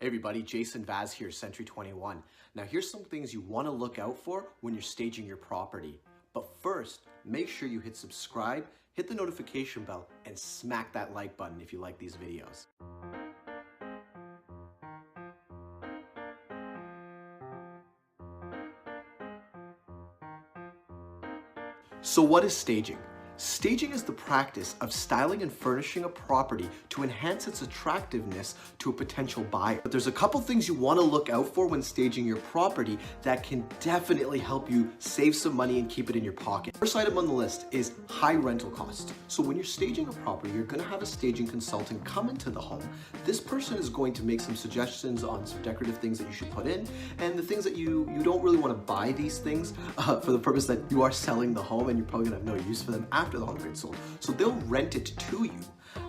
Hey everybody, Jason Vaz here, Century 21. Now here's some things you want to look out for when you're staging your property. But first, make sure you hit subscribe, hit the notification bell, and smack that like button if you like these videos. So what is staging? Staging is the practice of styling and furnishing a property to enhance its attractiveness to a potential buyer. But there's a couple things you want to look out for when staging your property that can definitely help you save some money and keep it in your pocket. First item on the list is high rental costs. So when you're staging a property, you're going to have a staging consultant come into the home. This person is going to make some suggestions on some decorative things that you should put in, and the things that you don't really want to buy these things for the purpose that you are selling the home and you're probably going to have no use for them after the home gets sold. So they'll rent it to you.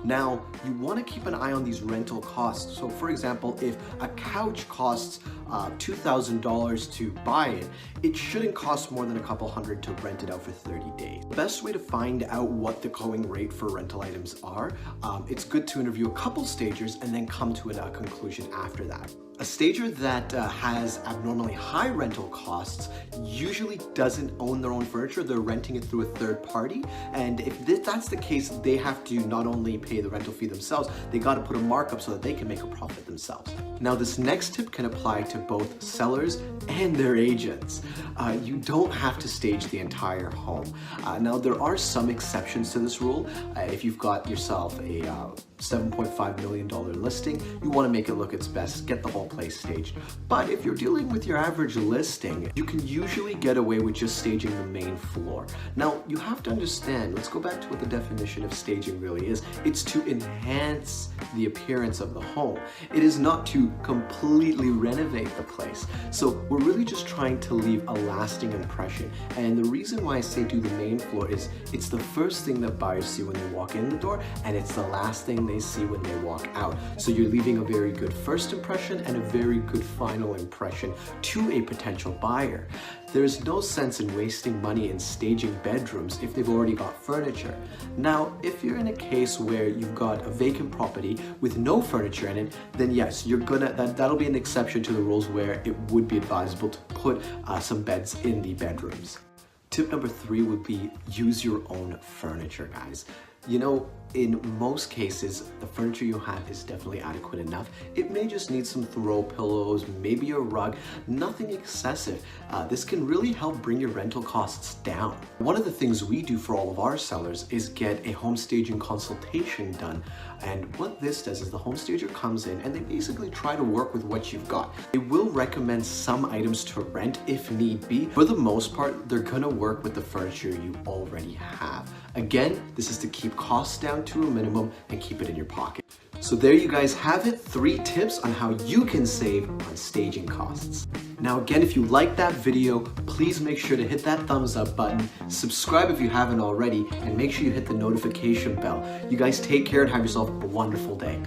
Now, you want to keep an eye on these rental costs. So for example, if a couch costs $2,000 to buy it, it shouldn't cost more than a couple hundred to rent it out for 30 days. The best way to find out what the going rate for rental items are, it's good to interview a couple stagers and then come to a conclusion after that. A stager that has abnormally high rental costs usually doesn't own their own furniture. They're renting it through a third party. And if that's the case, they have to not only pay the rental fee themselves, they got to put a markup so that they can make a profit themselves. Now, this next tip can apply to both sellers and their agents. You don't have to stage the entire home. Now, there are some exceptions to this rule. If you've got yourself a $7.5 million listing, you want to make it look its best, get the whole place staged. But if you're dealing with your average listing, you can usually get away with just staging the main floor. Now, you have to understand, let's go back to what the definition of staging really is. It's to enhance the appearance of the home. It is not to completely renovate the place. So we're really just trying to leave a lasting impression. And the reason why I say do the main floor is it's the first thing that buyers see when they walk in the door, and it's the last thing they see when they walk out. So you're leaving a very good first impression and a very good final impression to a potential buyer. There's no sense in wasting money in staging bedrooms if they've already got furniture. Now, if you're in a case where you've got a vacant property with no furniture in it, then yes, that'll be an exception to the rules where it would be advisable to put some beds in the bedrooms. Tip number 3 would be use your own furniture, guys. You know, in most cases, the furniture you have is definitely adequate enough. It may just need some throw pillows, maybe a rug, nothing excessive. This can really help bring your rental costs down. One of the things we do for all of our sellers is get a home staging consultation done. And what this does is the home stager comes in and they basically try to work with what you've got. They will recommend some items to rent if need be. For the most part, they're gonna work with the furniture you already have. Again, this is to keep costs down to a minimum and keep it in your pocket. So there you guys have it, 3 tips on how you can save on staging costs. Now again, if you like that video, please make sure to hit that thumbs up button, subscribe if you haven't already, and make sure you hit the notification bell. You guys take care and have yourself a wonderful day.